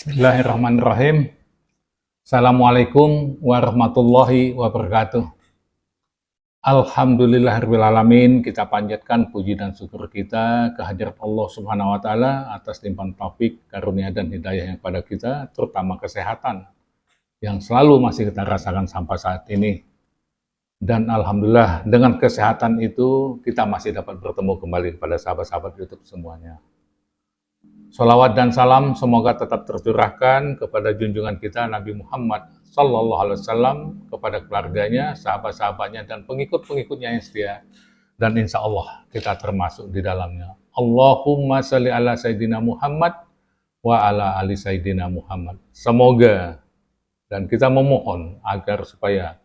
Bismillahirrahmanirrahim. Assalamualaikum warahmatullahi wabarakatuh. Alhamdulillahirrahmanirrahim. Kita panjatkan puji dan syukur kita kehadirat Allah Subhanahu wa Ta'ala atas limpahan taufik, karunia, dan hidayah yang pada kita, terutama kesehatan yang selalu masih kita rasakan sampai saat ini. Dan alhamdulillah, dengan kesehatan itu kita masih dapat bertemu kembali kepada sahabat-sahabat YouTube semuanya. Sholawat dan salam semoga tetap tercurahkan kepada junjungan kita Nabi Muhammad Sallallahu Alaihi Wasallam, kepada keluarganya, sahabat-sahabatnya, dan pengikut-pengikutnya yang setia. Dan insya Allah kita termasuk di dalamnya. Allahumma salli ala Sayyidina Muhammad wa ala ali Sayyidina Muhammad. Semoga, dan kita memohon agar supaya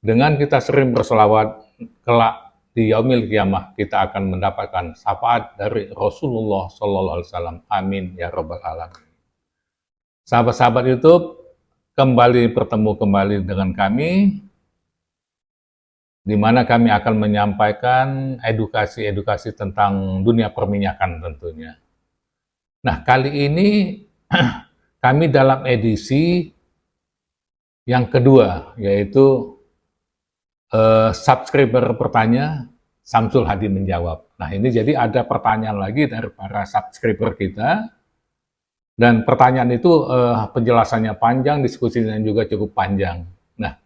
dengan kita sering berselawat, kelak di yaumil qiyamah kita akan mendapatkan syafaat dari Rasulullah Sallallahu Alaihi Wasallam. Amin ya rabbal alamin. Sahabat-sahabat YouTube, bertemu kembali dengan kami, di mana kami akan menyampaikan edukasi tentang dunia perminyakan tentunya. Nah, kali ini kami dalam edisi yang kedua, yaitu subscriber bertanya, Samsul Hadi menjawab. Nah, ini jadi ada pertanyaan lagi dari para subscriber kita, dan pertanyaan itu penjelasannya panjang, diskusinya juga cukup panjang. Nah,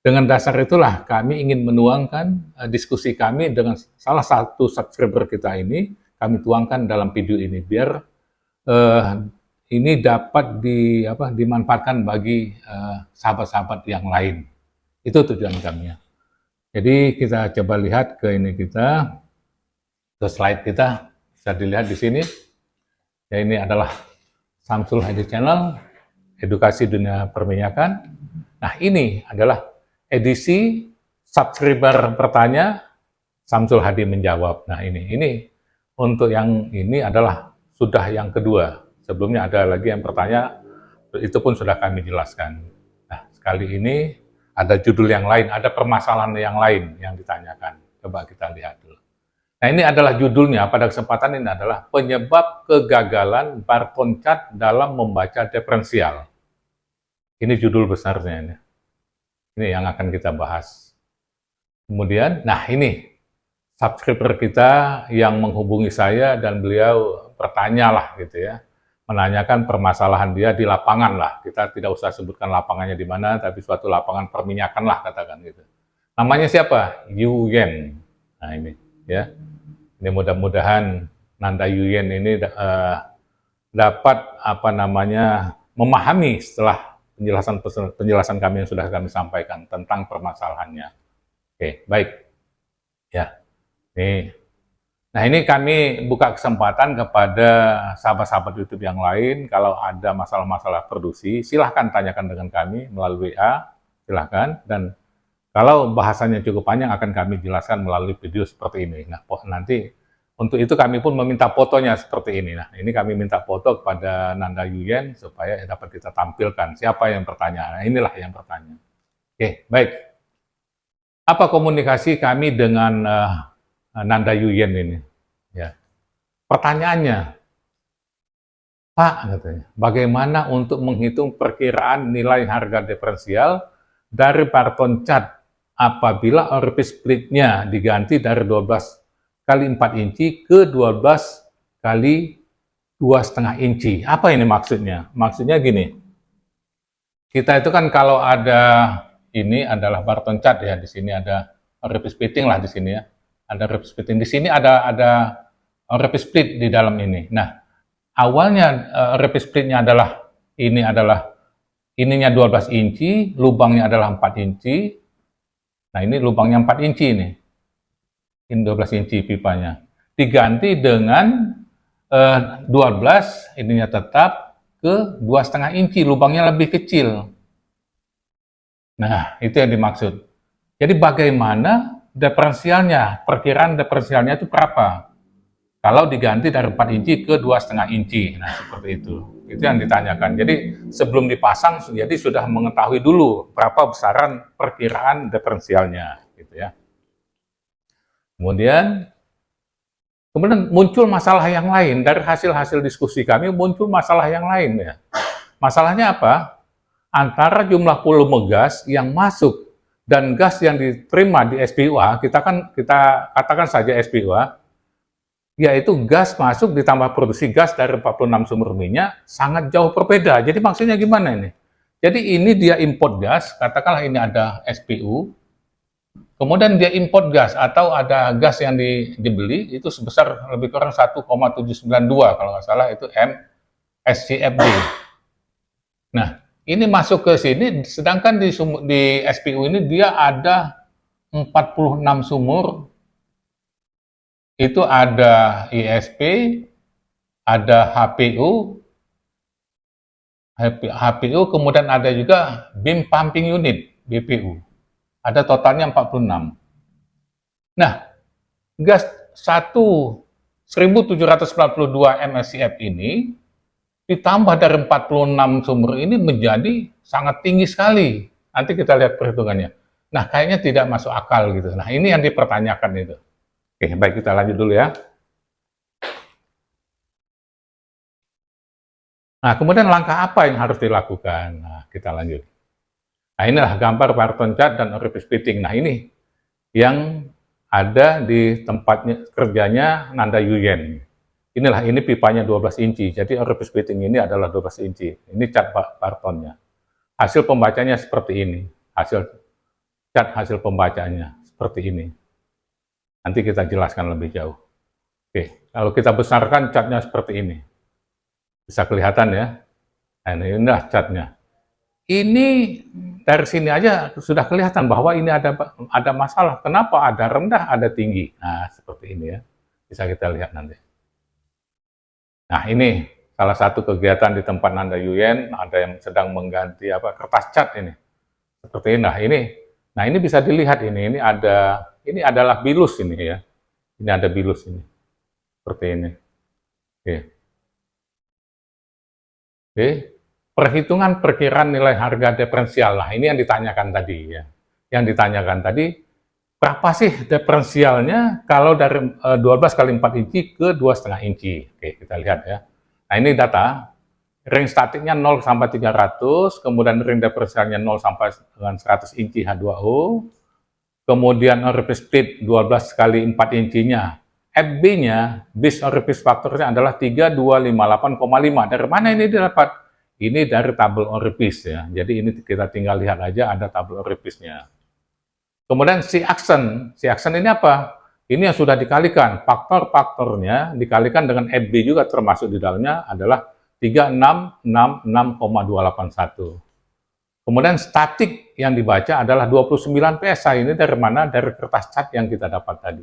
dengan dasar itulah kami ingin menuangkan diskusi kami dengan salah satu subscriber kita ini, kami tuangkan dalam video ini, biar ini dapat dimanfaatkan bagi sahabat-sahabat yang lain. Itu tujuan kami. Jadi kita coba lihat ke slide kita, bisa dilihat di sini. Ya, ini adalah Samsul Hadi Channel, edukasi dunia perminyakan. Nah, ini adalah edisi subscriber bertanya, Samsul Hadi menjawab. Nah, ini untuk yang ini adalah sudah yang kedua. Sebelumnya ada lagi yang bertanya, itu pun sudah kami jelaskan. Nah, sekali ini ada judul yang lain, ada permasalahan yang lain yang ditanyakan. Coba kita lihat dulu. Nah, ini adalah judulnya, pada kesempatan ini adalah penyebab kegagalan Barton Cat dalam membaca diferensial. Ini judul besarnya ini. Ini yang akan kita bahas. Kemudian, nah ini subscriber kita yang menghubungi saya dan beliau bertanya lah gitu ya, menanyakan permasalahan dia di lapangan lah. Kita tidak usah sebutkan lapangannya di mana, tapi suatu lapangan perminyakan lah katakan gitu. Namanya siapa? Yuyen. Nah ini ya. Ini mudah-mudahan Nanda Yuyen ini dapat memahami setelah penjelasan kami yang sudah kami sampaikan tentang permasalahannya. Oke, baik. Ya. Nih. Nah, ini kami buka kesempatan kepada sahabat-sahabat YouTube yang lain, kalau ada masalah-masalah produksi, silahkan tanyakan dengan kami melalui WA, silahkan. Dan kalau bahasanya cukup panjang, akan kami jelaskan melalui video seperti ini. Nah, nanti untuk itu kami pun meminta fotonya seperti ini. Nah, ini kami minta foto kepada Nanda Yuyen, supaya dapat kita tampilkan siapa yang bertanya. Nah, inilah yang bertanya. Oke, baik. Apa komunikasi kami dengan Nanda Yuyen ini? Ya. Pertanyaannya, Pak, katanya, bagaimana untuk menghitung perkiraan nilai harga diferensial dari Barton Cat apabila orifice splitnya diganti dari 12 kali 4 inci ke 12 kali 2,5 inci? Apa ini maksudnya? Maksudnya gini, kita itu kan kalau ada, ini adalah Barton Cat ya, di sini ada orifice splitting lah di sini ya. Ada orifice splitting. Di sini ada orifice split di dalam ini. Nah, awalnya orifice splitnya adalah ininya 12 inci, lubangnya adalah 4 inci. Nah, ini lubangnya 4 inci ini. Ini 12 inci pipanya. Diganti dengan 12, ininya tetap ke 2,5 inci, lubangnya lebih kecil. Nah, itu yang dimaksud. Jadi bagaimana diferensialnya, perkiraan diferensialnya itu berapa? Kalau diganti dari 4 inci ke 2,5 inci, nah seperti itu. Itu yang ditanyakan. Jadi sebelum dipasang, jadi sudah mengetahui dulu berapa besaran perkiraan diferensialnya, gitu ya. Kemudian muncul masalah yang lain dari hasil-hasil diskusi kami, muncul masalah yang lain ya. Masalahnya apa? Antara jumlah volume gas yang masuk dan gas yang diterima di SPUA, kita katakan saja SPUA, yaitu gas masuk ditambah produksi gas dari 46 sumber minyak sangat jauh berbeda. Jadi maksudnya gimana ini? Jadi ini dia import gas, katakanlah ini ada SPU, kemudian dia import gas atau ada gas yang dibeli itu sebesar lebih kurang 1,792 kalau nggak salah itu MSCFD. Nah, ini masuk ke sini, sedangkan di SPU ini dia ada 46 sumur, itu ada ISP, ada HPU, kemudian ada juga beam pumping unit, BPU. Ada totalnya 46. Nah, gas 1742 MSCF ini ditambah dari 46 sumber ini menjadi sangat tinggi sekali. Nanti kita lihat perhitungannya. Nah, kayaknya tidak masuk akal gitu. Nah, ini yang dipertanyakan itu. Oke, baik, kita lanjut dulu ya. Nah, kemudian langkah apa yang harus dilakukan? Nah, kita lanjut. Nah, inilah gambar Barton chart dan orifice fitting. Nah, ini yang ada di tempatnya kerjanya Nanda Yuyen. Ini pipanya 12 inci, jadi orifice fitting ini adalah 12 inci. Ini cat Bartonnya. Hasil pembacanya seperti ini. Hasil pembacanya seperti ini. Nanti kita jelaskan lebih jauh. Oke, kalau kita besarkan catnya seperti ini. Bisa kelihatan ya. Nah, inilah catnya. Ini dari sini aja sudah kelihatan bahwa ini ada masalah. Kenapa? Ada rendah, ada tinggi. Nah, seperti ini ya. Bisa kita lihat nanti. Nah, ini salah satu kegiatan di tempat Nanda Yuyen, ada yang sedang mengganti kertas cat ini. Seperti ini. Nah, ini bisa dilihat ini adalah bilus ini ya. Ini ada bilus ini. Seperti ini. Oke. Perhitungan perkiraan nilai harga diferensial. Nah, ini yang ditanyakan tadi ya. Yang ditanyakan tadi, berapa sih diferensialnya kalau dari 12 kali 4 inci ke 2,5 inci. Oke, kita lihat ya. Nah, ini data. Ring statiknya 0 sampai 300, kemudian ring diferensialnya 0 sampai dengan 100 inci H2O. Kemudian orifice split 12 kali 4 incinya. FB-nya, base orifice factor-nya adalah 3258,5. Dari mana ini didapat? Ini dari tabel orifice ya. Jadi ini kita tinggal lihat aja ada tabel orifice-nya. Kemudian si aksen ini apa? Ini yang sudah dikalikan. Faktor-faktornya dikalikan dengan FB juga termasuk di dalamnya adalah 3666,281. Kemudian statik yang dibaca adalah 29 PSI. Ini dari mana? Dari kertas cat yang kita dapat tadi.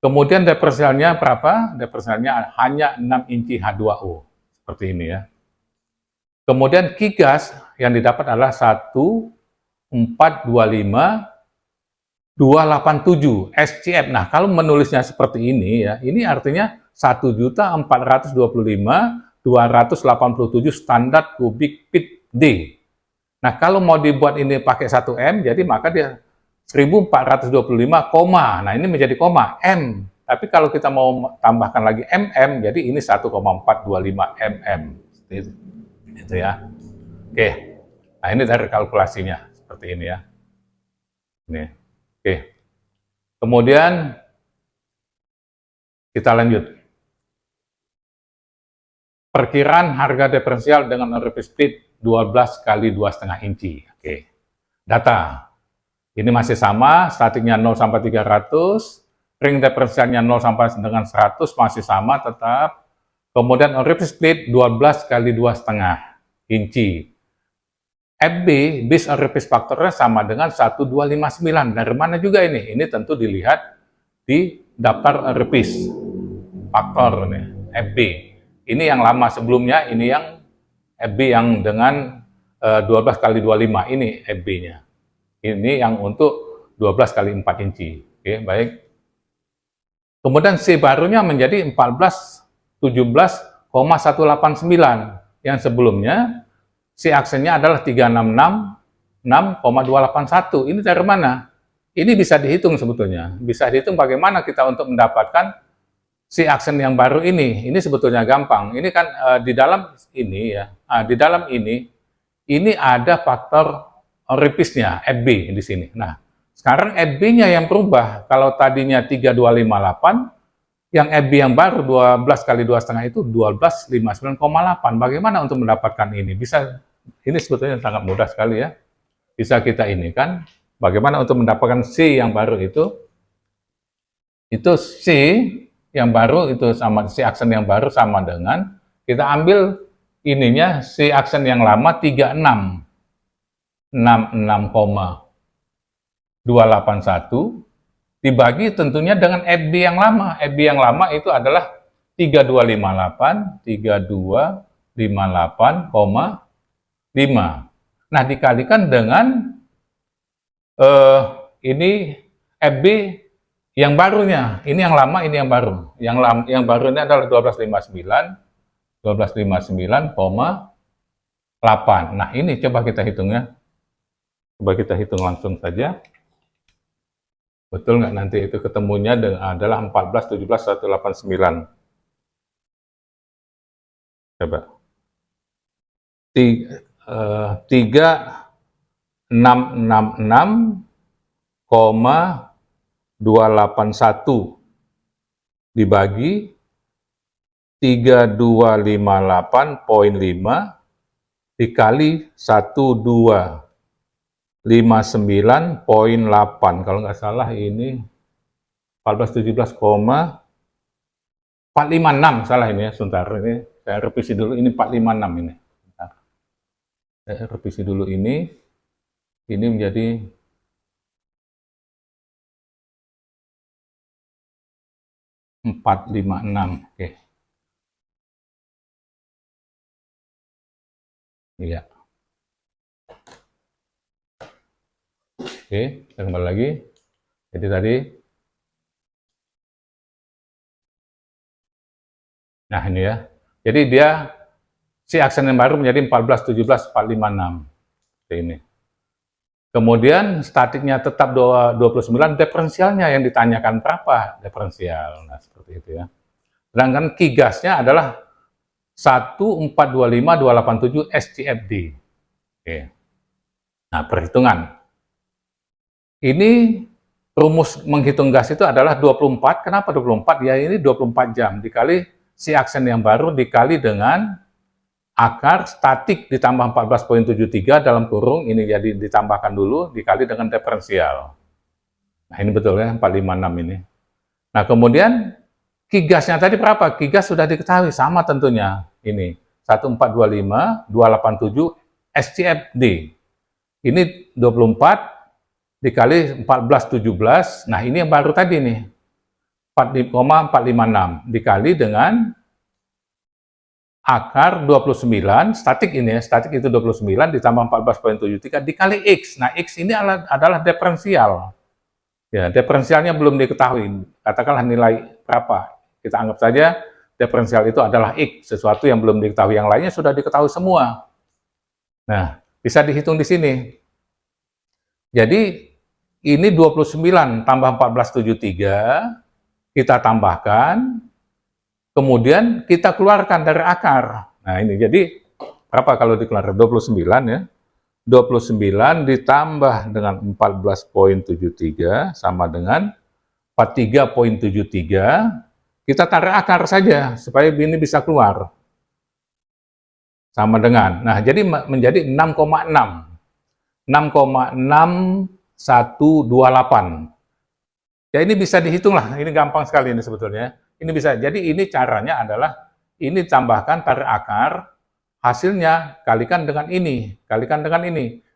Kemudian diferensialnya berapa? Diferensialnya hanya 6 inci H2O. Seperti ini ya. Kemudian Kigas yang didapat adalah 1.425.287 SCF. Nah, kalau menulisnya seperti ini ya, ini artinya 1.425.287 standar kubik feet D. Nah, kalau mau dibuat ini pakai 1 M, jadi maka dia 1.425, nah ini menjadi koma M. Tapi kalau kita mau tambahkan lagi mm, jadi ini 1,425 mm. Itu ya. Oke. Nah, ini dari kalkulasinya seperti ini ya. Ini. Oke. Kemudian kita lanjut. Perkiraan harga diferensial dengan orifice split 12 kali 2,5 inci. Oke. Data. Ini masih sama, statiknya 0 sampai 300, ring diferensialnya 0 sampai dengan 100 masih sama tetap. Kemudian orifice split 12 kali 2,5 inci. FB, base orifice factor-nya sama dengan 1259. Dari mana juga ini? Ini tentu dilihat di daftar orifice faktor nih, FB. Ini yang lama sebelumnya, ini yang FB yang dengan 12 kali 25, ini FB-nya. Ini yang untuk 12 kali 4 inci. Oke, baik. Kemudian C barunya menjadi 1417,189. Yang sebelumnya C aksennya adalah 366,281. Ini dari mana? Ini bisa dihitung sebetulnya. Bisa dihitung bagaimana kita untuk mendapatkan si aksen yang baru ini sebetulnya gampang. Ini kan di dalam ini ya, di dalam ini ada faktor repisnya, FB di sini. Nah, sekarang FB-nya yang berubah. Kalau tadinya 3258, yang FB yang baru 12 kali 2,5 itu 1259,8. Bagaimana untuk mendapatkan ini? Bisa, ini sebetulnya sangat mudah sekali ya. Bisa kita ini kan, bagaimana untuk mendapatkan C yang baru itu C yang baru itu sama si aksen yang baru sama dengan kita ambil ininya si aksen yang lama 66,281 dibagi tentunya dengan FB yang lama. FB yang lama itu adalah 3258 Nah, dikalikan dengan ini FB yang barunya, ini yang lama, ini yang baru. Yang baru ini adalah 1259,8. Nah, ini coba kita hitung ya. Coba kita hitung langsung saja. Betul nggak nanti itu ketemunya adalah 14, 17, 189. Coba. 3666,281 dibagi 3258,5 dikali 1259,8. Kalau nggak salah ini 1417,456 salah ini ya. Sebentar, ini saya revisi dulu, ini 456 ini. Bentar. Saya revisi dulu ini menjadi 456. Oke. Iya. Oke, kita kembali lagi. Jadi tadi, nah ini ya. Jadi dia si aksen yang baru menjadi 1417,456. Seperti ini. Kemudian statiknya tetap 29, diferensialnya yang ditanyakan berapa diferensial. Nah, seperti itu ya. Sedangkan kigasnya adalah 1425287 SCFD. Oke. Nah, perhitungan. Ini rumus menghitung gas itu adalah 24. Kenapa 24? Ya ini 24 jam dikali si aksen yang baru dikali dengan akar statik ditambah 14,73 dalam kurung, ini jadi ditambahkan dulu, dikali dengan diferensial. Nah, ini betul ya, 456 ini. Nah, kemudian kigasnya tadi berapa? Kigas sudah diketahui, sama tentunya. Ini, 1425287 SCFD. Ini 24 dikali 1417, nah ini yang baru tadi nih, 4,456, dikali dengan akar 29, statik ini ya, statik itu 29 ditambah 14,73 dikali X. Nah, X ini adalah diferensial. Ya, diferensialnya belum diketahui. Katakanlah nilai berapa. Kita anggap saja diferensial itu adalah X, sesuatu yang belum diketahui. Yang lainnya sudah diketahui semua. Nah, bisa dihitung di sini. Jadi, ini 29 tambah 1473, kita tambahkan, kemudian kita keluarkan dari akar. Nah ini jadi berapa kalau dikeluarkan? 29 ya. 29 ditambah dengan 14,73 sama dengan 43,73. Kita tarik akar saja supaya ini bisa keluar. Sama dengan. Nah jadi menjadi 6,6. 6,6128. Ya ini bisa dihitung lah. Ini gampang sekali ini sebetulnya. Ini bisa, jadi ini caranya adalah, ini tambahkan tarik akar, hasilnya kalikan dengan ini,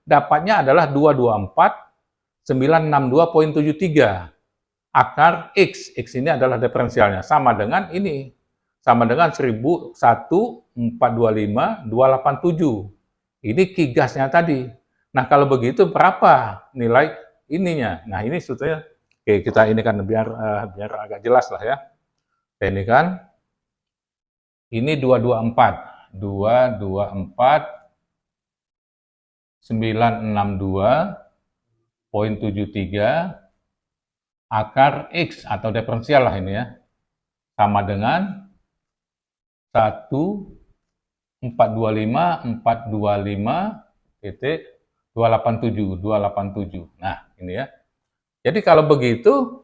Dapatnya adalah 224,962,73. Akar X ini adalah diferensialnya, sama dengan ini, sama dengan 1001,425,287. Ini kigasnya tadi. Nah kalau begitu berapa nilai ininya? Nah ini sebetulnya, oke kita ini kan biar agak jelas lah ya. Ini kan, ini 224,962,73 akar X atau diferensial lah ini ya, sama dengan 1.425.425.287. Nah, ini ya. Jadi kalau begitu,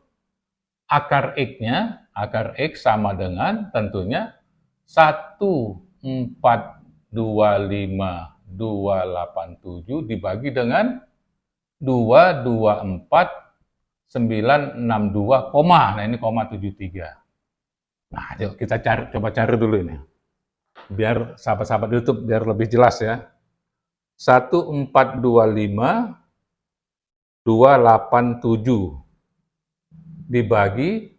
akar X sama dengan tentunya 1.425.287 dibagi dengan 224.962, nah ini 73. Nah, yuk kita coba cari dulu ini. Biar sahabat-sahabat YouTube biar lebih jelas ya. 1.425.287 dibagi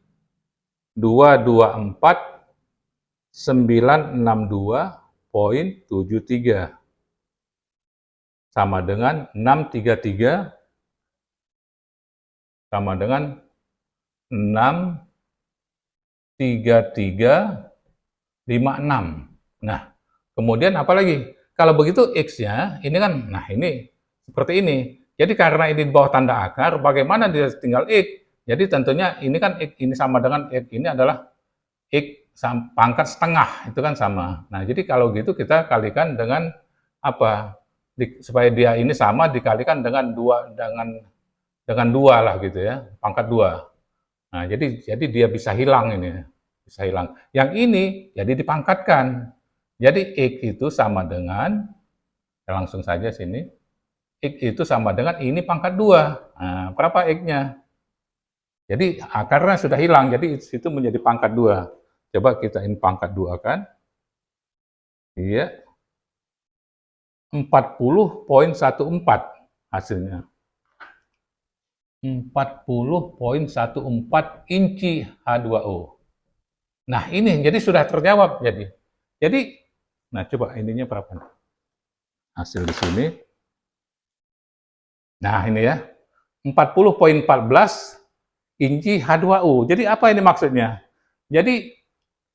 224.962.73 sama dengan 633 sama dengan 63356. Nah, kemudian apa lagi? Kalau begitu X-nya, ini kan, nah ini seperti ini. Jadi karena ini di bawah tanda akar, bagaimana dia tinggal X? Jadi tentunya ini kan X ini sama dengan X ini adalah X pangkat setengah, itu kan sama. Nah, jadi kalau gitu kita kalikan dengan apa? Supaya dia ini sama dikalikan dengan 2 lah gitu ya, pangkat 2. Nah, jadi dia bisa hilang ini, bisa hilang. Yang ini jadi dipangkatkan. Jadi X itu sama dengan, langsung saja sini, X itu sama dengan ini pangkat 2. Nah, berapa X-nya? Jadi akarnya sudah hilang, jadi itu menjadi pangkat 2. Coba kita ini pangkat 2 kan. Iya. 40.14 hasilnya. 40.14 inci H2O. Nah, ini jadi sudah terjawab jadi. Nah coba ininya berapa? Hasil di sini. Nah, ini ya. 40.14 inci H2O. Jadi apa ini maksudnya? Jadi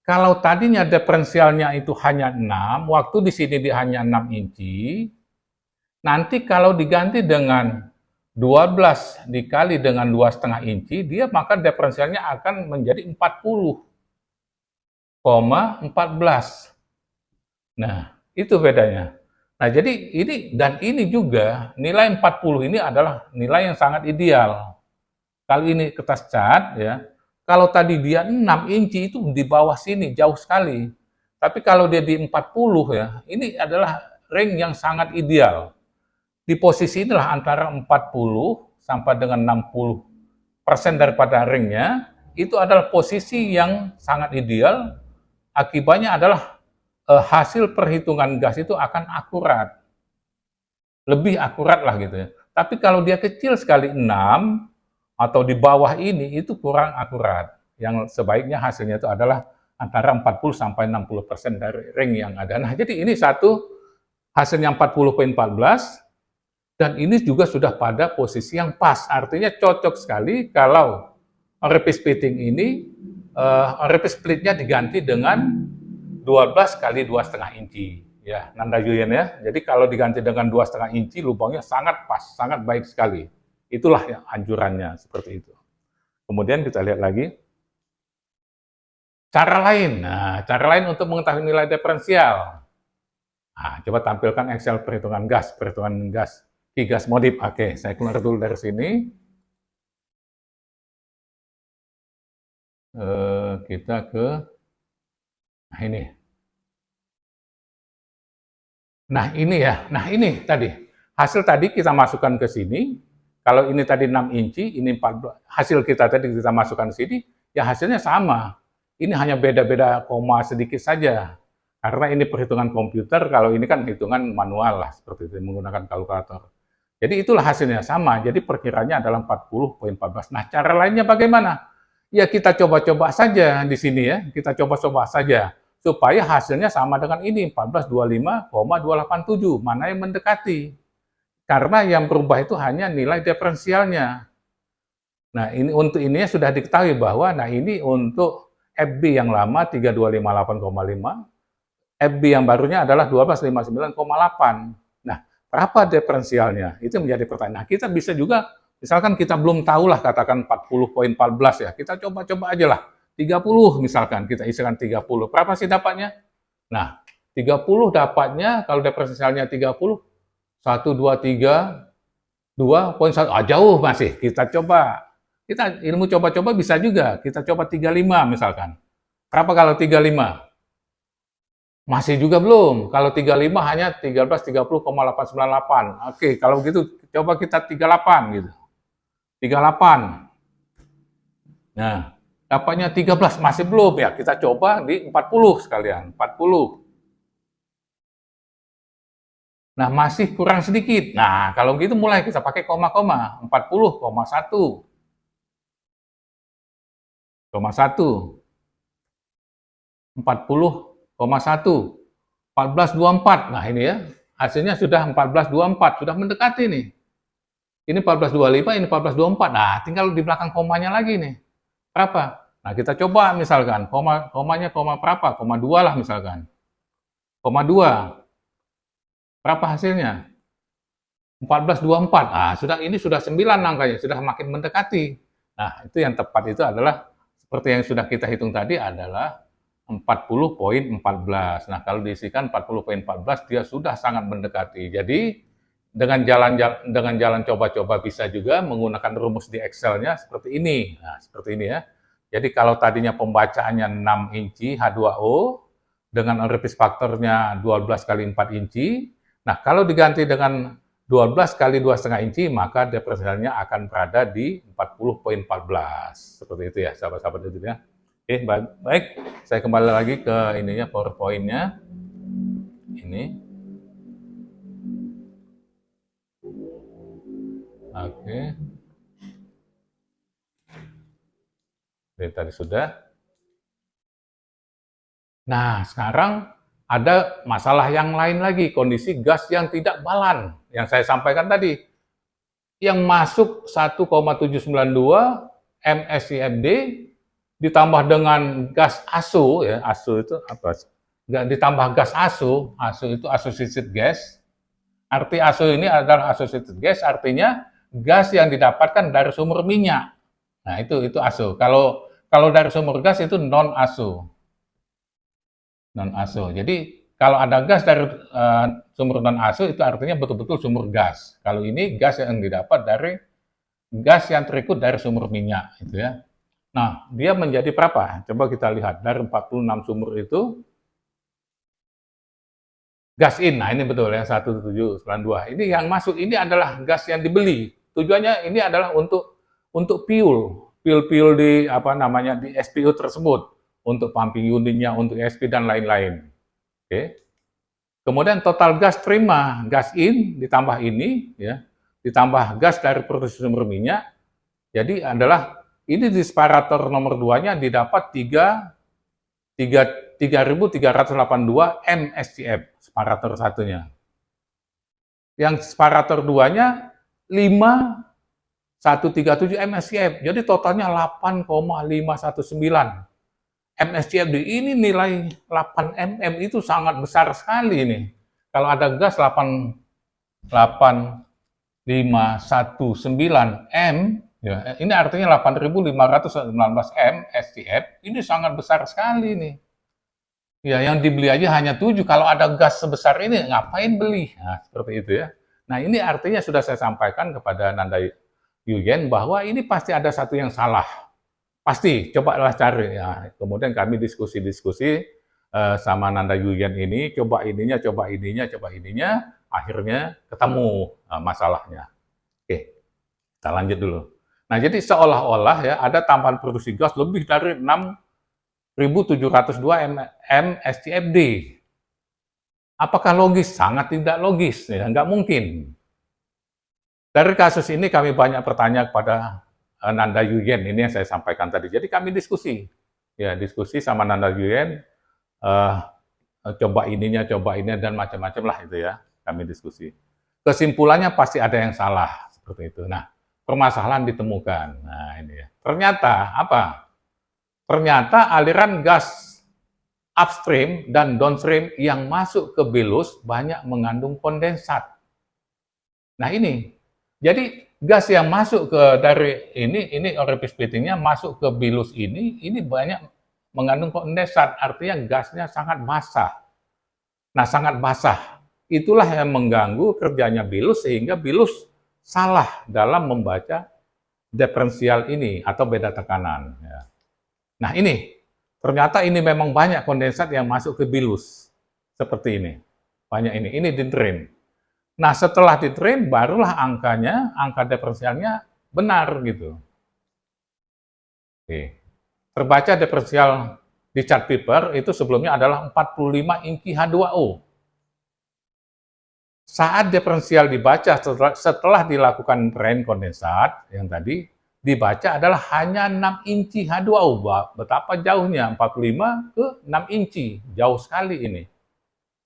kalau tadinya diferensialnya itu hanya 6, waktu di sini dia hanya 6 inci, nanti kalau diganti dengan 12 dikali dengan 2,5 inci, dia maka diferensialnya akan menjadi 40,14. Nah, itu bedanya. Nah, jadi ini dan ini juga, nilai 40 ini adalah nilai yang sangat ideal. Kalau ini kertas cat, ya, kalau tadi dia 6 inci itu di bawah sini, jauh sekali. Tapi kalau dia di 40 ya, ini adalah ring yang sangat ideal. Di posisi inilah antara 40 sampai dengan 60% daripada ringnya, itu adalah posisi yang sangat ideal. Akibatnya adalah hasil perhitungan gas itu akan akurat. Lebih akurat lah gitu ya. Tapi kalau dia kecil sekali 6, atau di bawah ini, itu kurang akurat. Yang sebaiknya hasilnya itu adalah antara 40 sampai 60% dari ring yang ada. Nah, jadi ini satu hasilnya 40.14, dan ini juga sudah pada posisi yang pas. Artinya cocok sekali kalau repeat splitting ini, repeat splitnya diganti dengan 12 kali 2,5 inci. Ya, Nanda Yuyen ya. Jadi kalau diganti dengan 2,5 inci, lubangnya sangat pas, sangat baik sekali. Itulah yang anjurannya, seperti itu. Kemudian kita lihat lagi. Cara lain. Nah, cara lain untuk mengetahui nilai diferensial. Nah, coba tampilkan Excel perhitungan gas Ki-gas modif. Oke, saya keluar dulu dari sini. Kita ke, nah ini. Nah ini ya, nah ini tadi. Hasil tadi kita masukkan ke sini. Kalau ini tadi 6 inci, ini 14. Hasil kita tadi kita masukkan ke sini, ya hasilnya sama. Ini hanya beda-beda koma sedikit saja. Karena ini perhitungan komputer, kalau ini kan hitungan manual lah, seperti itu, menggunakan kalkulator. Jadi itulah hasilnya sama, jadi perkiranya adalah 40.14. Nah, cara lainnya bagaimana? Ya kita coba-coba saja di sini ya, kita coba-coba saja. Supaya hasilnya sama dengan ini, 1425,287, mana yang mendekati. Karena yang berubah itu hanya nilai diferensialnya. Nah, ini untuk ininya sudah diketahui bahwa, nah ini untuk FB yang lama 3258,5, FB yang barunya adalah 1259,8. Nah, berapa diferensialnya? Itu menjadi pertanyaan. Nah, kita bisa juga, misalkan kita belum tahu lah, katakan 40.14 ya, kita coba-coba aja lah. 30 misalkan, kita isikan 30. Berapa sih dapatnya? Nah, 30 dapatnya, kalau diferensialnya 30, 1, 2, 3, 2,1, jauh masih. Kita coba, kita ilmu coba-coba bisa juga. Kita coba 35 misalkan. Berapa kalau 35? Masih juga belum. Kalau 35 hanya 1330,898. Oke, kalau begitu coba kita 38 gitu. 38. Nah, dapatnya 13 masih belum ya. Kita coba di 40 sekalian. 40. Nah, masih kurang sedikit. Nah, kalau gitu mulai kita pakai koma-koma. 40,1. 40,1. 1424. Nah, ini ya. Hasilnya sudah 1424, sudah mendekati nih. Ini 1425, ini 1424. Nah, tinggal di belakang komanya lagi nih. Berapa? Nah, kita coba misalkan komanya koma berapa? Koma 2 lah misalkan. Koma 2. Berapa hasilnya? 1424. Nah, ini sudah 9 angkanya, sudah makin mendekati. Nah, itu yang tepat itu adalah seperti yang sudah kita hitung tadi adalah 40,14. Nah, kalau diisikan 40,14 dia sudah sangat mendekati. Jadi dengan jalan coba-coba bisa juga menggunakan rumus di Excel-nya seperti ini. Nah, seperti ini ya. Jadi kalau tadinya pembacaannya 6 inci H2O dengan repeat faktornya 12 kali 4 inci. Nah, kalau diganti dengan 12 kali 2,5 inci, maka diferensialnya akan berada di 40,14. Seperti itu ya, sahabat-sahabat itu ya. Oke, baik. Saya kembali lagi ke ininya, PowerPoint-nya. Ini. Oke. Ini tadi sudah. Nah, sekarang ada masalah yang lain lagi, kondisi gas yang tidak balan. Yang saya sampaikan tadi. Yang masuk 1,792 MSCFD ditambah dengan gas ASO, ya, ASO itu apa? Ditambah gas ASO itu associated gas. Arti ASO ini adalah associated gas, artinya gas yang didapatkan dari sumber minyak. Nah, itu ASO. Kalau dari sumber gas itu non ASO. Non ASO. Jadi kalau ada gas dari sumber non ASO itu artinya betul-betul sumber gas. Kalau ini gas yang didapat dari gas yang terikut dari sumber minyak, itu ya. Nah, dia menjadi berapa? Coba kita lihat. Dari 46 sumber itu, gas in. Nah, ini betul ya, 1792. Ini yang masuk, ini adalah gas yang dibeli. Tujuannya ini adalah untuk fuel di di SPU tersebut, untuk pumping unitnya, untuk ESP dan lain-lain. Oke. Kemudian total gas terima, gas in ditambah ini ya, ditambah gas dari produksi sumber minyak. Jadi adalah ini di separator nomor 2-nya didapat 3.382 MSCF, separator satunya. Yang separator 2-nya 5.137 MSCF. Jadi totalnya 8,519 MSCFD. Ini nilai 8 mm itu sangat besar sekali nih. Kalau ada gas 8,519 M, ya, ini artinya 8.519 MSCF, ini sangat besar sekali nih. Ya, yang dibeli aja hanya 7, kalau ada gas sebesar ini, ngapain beli? Nah, seperti itu ya. Nah, ini artinya sudah saya sampaikan kepada Nanda Yuyen bahwa ini pasti ada satu yang salah. Pasti, cobalah cari. Ya, kemudian kami diskusi-diskusi sama Nanda Yuyen ini, coba ininya, akhirnya ketemu masalahnya. Oke, kita lanjut dulu. Nah, jadi seolah-olah ya ada tambahan produksi gas lebih dari 6.702 MSCFD. Apakah logis? Sangat tidak logis, ya, nggak mungkin. Dari kasus ini kami banyak bertanya kepada Nanda Yuyen, ini yang saya sampaikan tadi. Jadi kami diskusi sama Nanda Yuyen, coba ininya, dan macam-macam lah itu ya, kami diskusi. Kesimpulannya pasti ada yang salah, seperti itu. Nah, permasalahan ditemukan. Nah, ini ya. Ternyata apa? Ternyata aliran gas upstream dan downstream yang masuk ke bilus banyak mengandung kondensat. Nah, ini. Jadi gas yang masuk ke dari ini orifice pittingnya masuk ke bilus ini banyak mengandung kondensat, artinya gasnya sangat basah. Nah, sangat basah. Itulah yang mengganggu kerjanya bilus sehingga bilus salah dalam membaca diferensial ini atau beda tekanan. Ya. Nah, ini ternyata ini memang banyak kondensat yang masuk ke bilus seperti ini. Banyak ini di drain. Nah, setelah di drain barulah angka diferensialnya benar gitu. Oke. Terbaca diferensial di chart paper itu sebelumnya adalah 45 inci H2O. Saat diferensial dibaca setelah dilakukan drain kondensat yang tadi, dibaca adalah hanya 6 inci H2O. Betapa jauhnya 45 ke 6 inci, jauh sekali ini.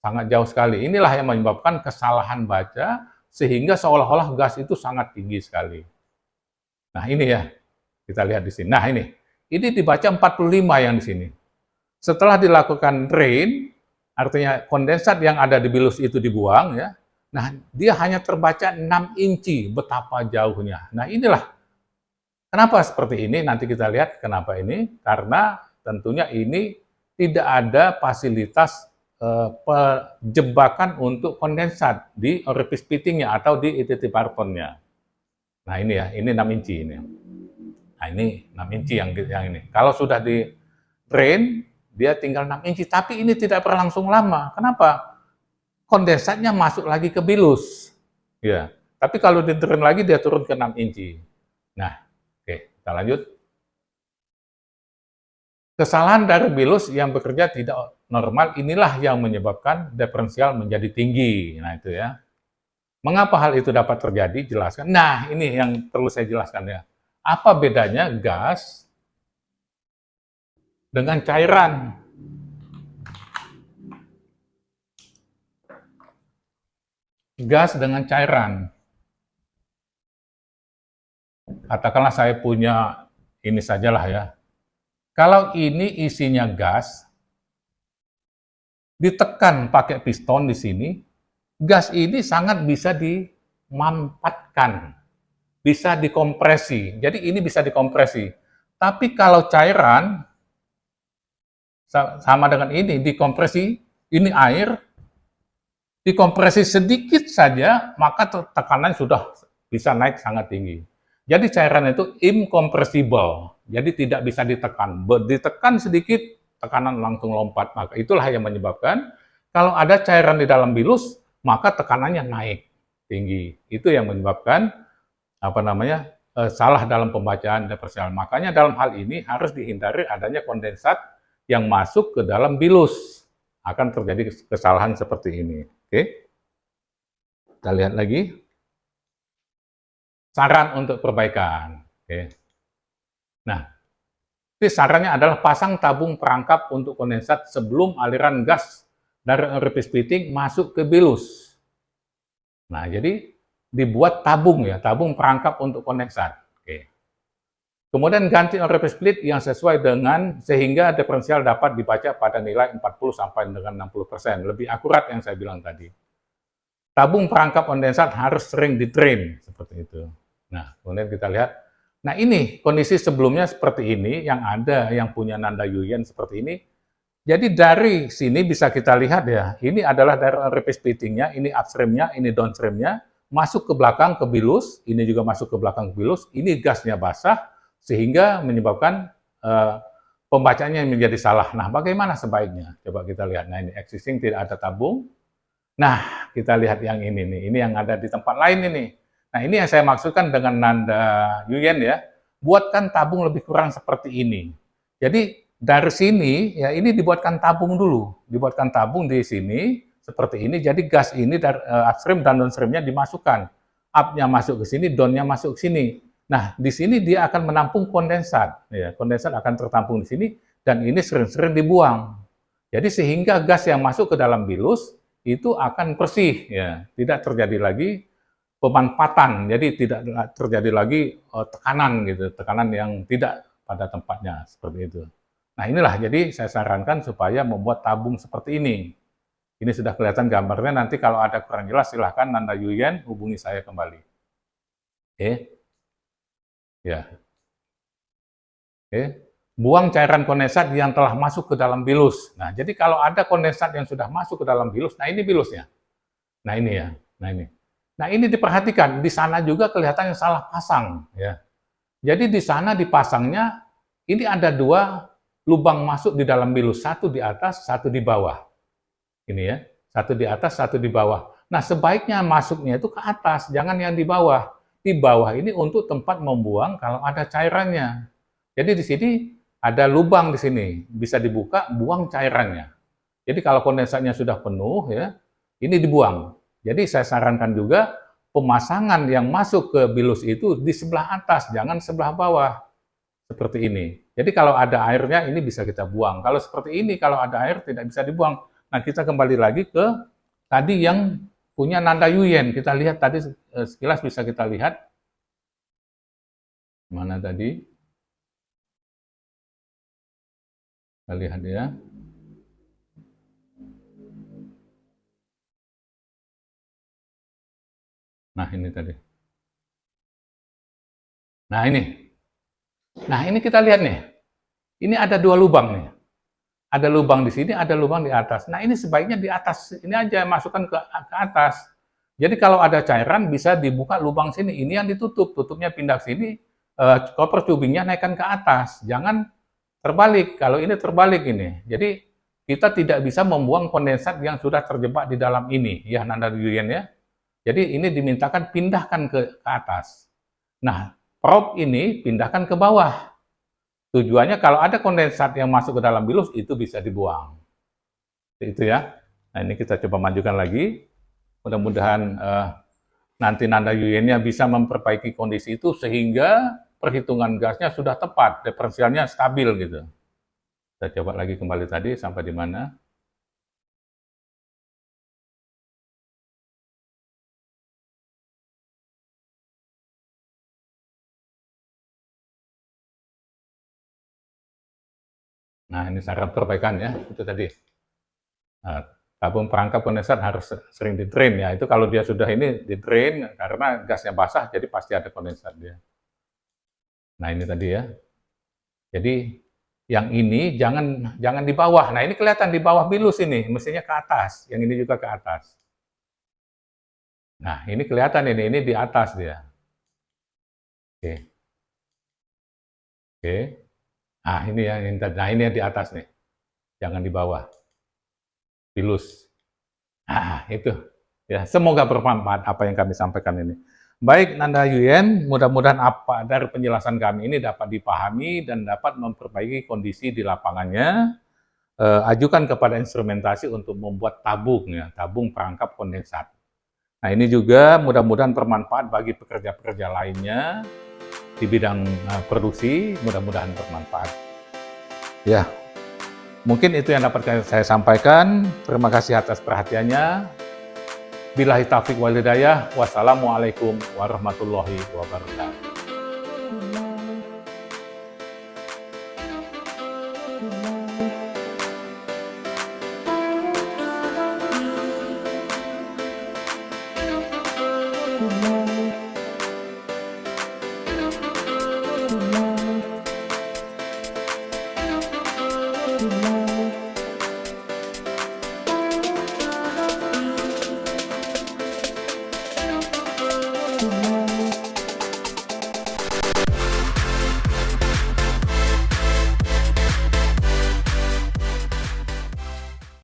Sangat jauh sekali. Inilah yang menyebabkan kesalahan baca sehingga seolah-olah gas itu sangat tinggi sekali. Nah, ini ya. Kita lihat di sini. Nah, ini dibaca 45 yang di sini. Setelah dilakukan drain, artinya kondensat yang ada di bilus itu dibuang ya. Nah, dia hanya terbaca 6 inci, betapa jauhnya. Nah, inilah kenapa seperti ini, nanti kita lihat kenapa ini. Karena tentunya ini tidak ada fasilitas penjebakan untuk kondensat di orifice pittingnya atau di ITT partonnya. Nah, ini ya, ini 6 inci ini. Nah, ini 6 inci yang ini. Kalau sudah di drain, dia tinggal 6 inci, tapi ini tidak berlangsung lama. Kenapa? Kondensatnya masuk lagi ke bilus. Ya. Tapi kalau di drain lagi, dia turun ke 6 inci. Nah, oke, kita lanjut. Kesalahan dari bilus yang bekerja tidak normal, inilah yang menyebabkan diferensial menjadi tinggi. Nah, itu ya. Mengapa hal itu dapat terjadi? Jelaskan. Nah, ini yang perlu saya jelaskan ya. Apa bedanya gas dengan cairan? Gas dengan cairan. Katakanlah saya punya ini sajalah ya. Kalau ini isinya gas, ditekan pakai piston di sini, gas ini sangat bisa dimampatkan, bisa dikompresi. Jadi ini bisa dikompresi. Tapi kalau cairan, sama dengan ini, dikompresi, ini air, dikompresi sedikit saja, maka tekanan sudah bisa naik sangat tinggi. Jadi cairan itu incompressible, jadi tidak bisa ditekan. Ditekan sedikit, tekanan langsung lompat. Maka itulah yang menyebabkan kalau ada cairan di dalam bilus, maka tekanannya naik tinggi. Itu yang menyebabkan salah dalam pembacaan diferensial. Makanya dalam hal ini harus dihindari adanya kondensat yang masuk ke dalam bilus. Akan terjadi kesalahan seperti ini. Oke. Kita lihat lagi. Saran untuk perbaikan. Oke. Nah, jadi sarannya adalah pasang tabung perangkap untuk kondensat sebelum aliran gas dari orifice pitting masuk ke bilus. Nah, jadi dibuat tabung ya, tabung perangkap untuk kondensat. Oke. Kemudian ganti orifice split yang sesuai dengan sehingga diferensial dapat dibaca pada nilai 40 sampai dengan 60%. Lebih akurat yang saya bilang tadi. Tabung perangkap kondensat harus sering di-drain seperti itu. Nah, kemudian kita lihat. Nah, ini kondisi sebelumnya seperti ini, yang ada yang punya Nanda Yuyen seperti ini. Jadi dari sini bisa kita lihat ya, ini adalah dari orifice pittingnya, ini upstreamnya, ini downstreamnya, masuk ke belakang ke bilus, ini juga masuk ke belakang ke bilus, ini gasnya basah, sehingga menyebabkan pembacaannya menjadi salah. Nah, bagaimana sebaiknya? Coba kita lihat. Nah, ini existing tidak ada tabung. Nah, kita lihat yang ini nih, ini yang ada di tempat lain ini. Nah, ini yang saya maksudkan dengan Nanda Yuyen ya. Buatkan tabung lebih kurang seperti ini. Jadi dari sini ya ini dibuatkan tabung dulu. Dibuatkan tabung di sini seperti ini. Jadi gas ini dari upstream dan downstreamnya dimasukkan. Up-nya masuk ke sini, down-nya masuk ke sini. Nah, di sini dia akan menampung kondensat. Ya, kondensat akan tertampung di sini dan ini sering-sering dibuang. Jadi sehingga gas yang masuk ke dalam bilus itu akan bersih ya, tidak terjadi lagi pemanfaatan, jadi tidak terjadi lagi tekanan gitu, tekanan yang tidak pada tempatnya seperti itu. Nah, inilah jadi saya sarankan supaya membuat tabung seperti ini. Ini sudah kelihatan gambarnya, nanti kalau ada kurang jelas silahkan Nanda Yuyen hubungi saya kembali. Oke, ya. Oke. Buang cairan kondensat yang telah masuk ke dalam bilus. Nah, jadi kalau ada kondensat yang sudah masuk ke dalam bilus, nah ini bilusnya. Nah ini ya, nah ini. Nah ini diperhatikan, di sana juga kelihatan yang salah pasang. Ya. Jadi di sana dipasangnya, ini ada dua lubang masuk di dalam bilus, satu di atas, satu di bawah. Ini ya, satu di atas, satu di bawah. Nah sebaiknya masuknya itu ke atas, jangan yang di bawah. Di bawah ini untuk tempat membuang kalau ada cairannya. Jadi di sini ada lubang di sini, bisa dibuka, buang cairannya. Jadi kalau kondensatnya sudah penuh ya, ini dibuang. Jadi saya sarankan juga pemasangan yang masuk ke bilus itu di sebelah atas, jangan sebelah bawah. Seperti ini. Jadi kalau ada airnya ini bisa kita buang. Kalau seperti ini kalau ada air tidak bisa dibuang. Nah, kita kembali lagi ke tadi yang punya Nanda Yuyen. Kita lihat tadi sekilas bisa kita lihat. Mana tadi? Kita lihat ya. Nah, ini tadi. Nah, ini. Nah, ini kita lihat nih. Ini ada dua lubang nih. Ada lubang di sini, ada lubang di atas. Nah, ini sebaiknya di atas. Ini aja masukkan ke atas. Jadi kalau ada cairan bisa dibuka lubang sini. Ini yang ditutup. Tutupnya pindah ke sini. Koper tubingnya naikkan ke atas. Jangan terbalik. Kalau ini terbalik ini. Jadi kita tidak bisa membuang kondensat yang sudah terjebak di dalam ini. Ya, Nanda Yuyen ya. Jadi ini dimintakan pindahkan ke atas. Nah, prop ini pindahkan ke bawah. Tujuannya kalau ada kondensat yang masuk ke dalam bilus itu bisa dibuang. Itu ya. Nah, ini kita coba majukan lagi. Mudah-mudahan nanti Nanda Yuyennya bisa memperbaiki kondisi itu sehingga perhitungan gasnya sudah tepat, diferensialnya stabil gitu. Kita coba lagi kembali tadi sampai di mana. Nah, ini syarat perbaikan ya, itu tadi. Nah, tabung perangkap kondensat harus sering di drain ya. Itu kalau dia sudah ini di drain karena gasnya basah, jadi pasti ada kondensat dia. Nah, ini tadi ya. Jadi yang ini jangan di bawah. Nah, ini kelihatan di bawah bilus ini, mestinya ke atas. Yang ini juga ke atas. Nah, ini kelihatan ini di atas dia. Oke. Oke. Nah, ini yang di atas nih. Jangan di bawah. Bilus. Nah, itu. Ya, semoga bermanfaat apa yang kami sampaikan ini. Baik, Nanda Yuyen, mudah-mudahan apa dari penjelasan kami ini dapat dipahami dan dapat memperbaiki kondisi di lapangannya. Ajukan kepada instrumentasi untuk membuat tabung, ya, tabung perangkap kondensat. Nah, ini juga mudah-mudahan bermanfaat bagi pekerja-pekerja lainnya di bidang produksi, mudah-mudahan bermanfaat. Ya, mungkin itu yang dapat saya sampaikan. Terima kasih atas perhatiannya. Billahi taufiq wal hidayah. Wassalamualaikum warahmatullahi wabarakatuh. Thank you.